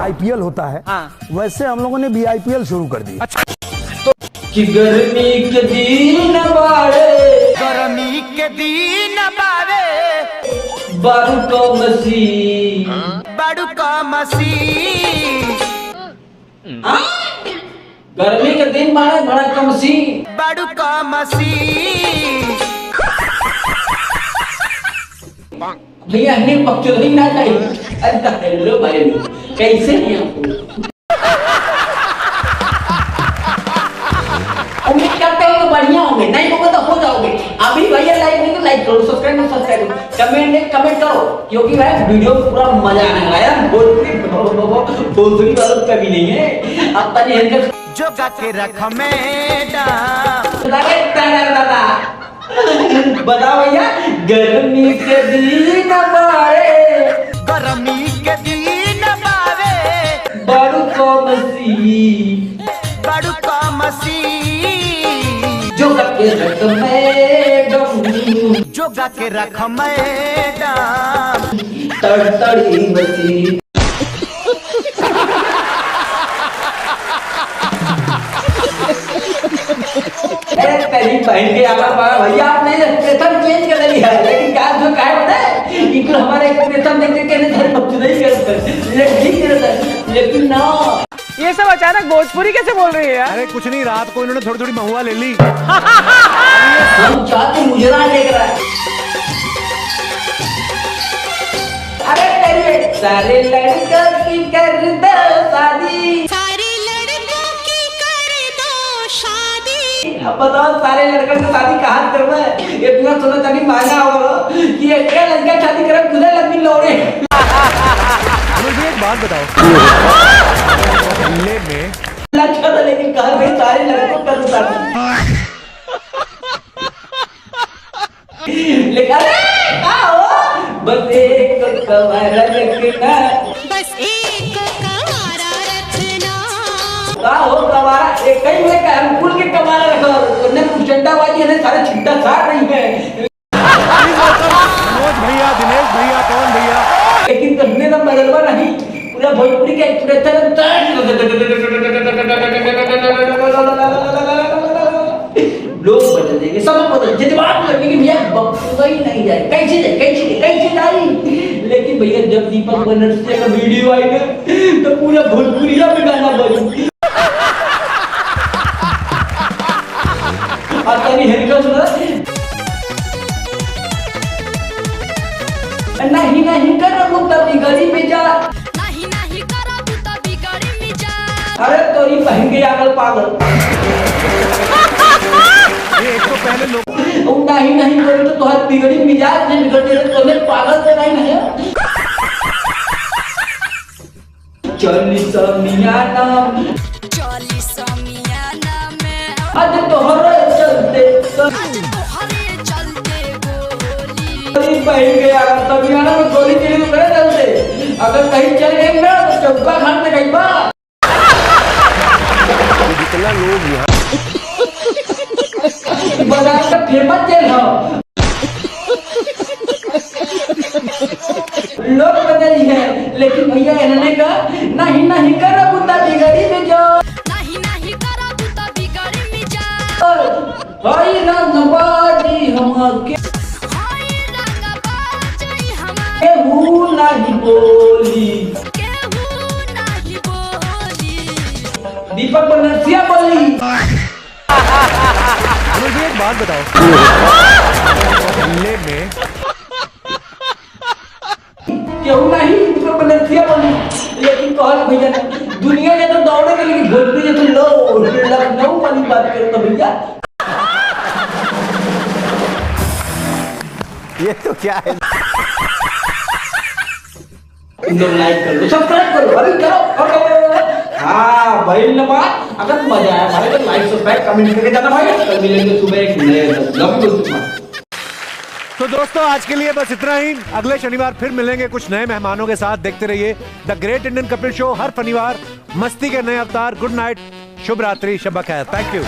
IPL होता है, वैसे हम लोगों ने बीआईपीएल शुरू कर दी। अच्छा तो कि गर्मी के दिन बारे, गर्मी के दिन बारे, बारू का मसी, बारू का मसी, गर्मी के दिन बारे बड़ा कमसी, बारू का मसी। भैया हमने पक्चर ही ना चाहिए। अरे हेलो भाई, कैसे हैं आप? उम्मीद करते हैं कि बढ़िया होंगे, नहीं होगा तो हो जाओगे। अभी भैया लाइक नहीं तो लाइक करो, सब्सक्राइब नहीं सब्सक्राइब करो, कमेंट करो, क्योंकि भाई वीडियो पूरा मजा आने वाला है। भोजपुरी वालों का भी नहीं है। अब तनी हेल्प जो गा के रख मैडम दादा बताओ भैया, गर्मी के दिन बारे, गर्मी के दिन बारे, बड़ू को मसी, बड़ू को मसी, जो गा के रख मैडम, जो गा के रख मैडम, तड़तड़ी मसी। पहन के भैया आपने प्रेथम चेंज कर दिया है, लेकिन क्या जो क्या पता है, इनको हमारे प्रेथम देख के नहीं करते, लेकिन ना ये सब अचानक भोजपुरी कैसे बोल रही है यार? अरे कुछ नहीं, रात को इन्होंने थोड़ी थोड़ी महुआ ले ली। हम चाहते मुजरा देख रहा है। अरे तेरे सारे लड़कों की कर दो शादी, सारे लड़कों की कर दो शादी। अब बताओ सारे लड़कों की शादी कहाँ करना है? इतना सोना चांदी मांगा होगा कि एक लड़का शादी करे खुदा लंबी लोड़े। मुझे एक बात बताओ, मोहल्ले में लड़का था लेकिन कहा भाई सारे लड़कों कर दो शादी। लेकिन बस एक कवारा रखना, बस एक कवारा रखना, का हो कवारा एक कई में का फूल के कवारा रखो, ने कुछ डंडाबाजी है, सारे छिट्टा सार नहीं है। मनोज भैया, दिनेश भैया, कौन भैया, लेकिन करने का बदलवा नहीं, पूरा भोजपुरी का एक्सप्रेशन लोग बदल देंगे, सब बदल जज्बात लगने की भैया बक्का ही नहीं जाए, कैसे जाए। लेकिन भैया जब दीपक बनर्जी का वीडियो आएगा तो पूरा भोजपुरिया में गाना बजे। आता नहीं हेलिका सुना, नहीं कर तभी गली में जा, नहीं कर तभी गली में जा। अरे तोरी बहन के आगल पागल, एक तो पहले लोग नहीं बोले तो तुम्हारी बिगड़ी मिजाज नहीं बिगड़ते, तुम्हें पागल तो नहीं है। चालीस मियाना में आज तोहरे चलते गोली बहन के आगल समियाना में गोली चली तो करे चलते, अगर कहीं चल गए ना तो चौका खान से कहीं बा। जितना लोग यहाँ बाजार का फेमस जेल है, लोग बदल है, लेकिन भैया इन्होंने कहा नहीं कर बुता बिगड़ी में जाओ, नहीं कर बुता बिगड़ी में जाओ। भाई रंगबाजी हमके, भाई रंगबाजी हमके, केहू नहीं बोली, दीपक बनर्जी बोली। मुझे एक बात बताओ, मोहल्ले में क्यों नहीं दीपक बनर्जी बोली, लेकिन कहा भैया दुनिया ने तो दौड़े के लिए भोजपुरी तो लो लखनऊ वाली बात करो तो भैया ये तो क्या है। लाइक कर लो, सब्सक्राइब करो, अभी करो। हाँ भाई नवाज, अगर मजा आया भाई तो लाइक सब्सक्राइब कमेंट करके जाना भाई। कल मिलेंगे सुबह एक नए। तो दोस्तों आज के लिए बस इतना ही, अगले शनिवार फिर मिलेंगे कुछ नए मेहमानों के साथ। देखते रहिए the great Indian Kapil show, हर शनिवार मस्ती के नए अवतार। गुड नाइट, शुभ रात्रि, शब खैर, थैंक यू।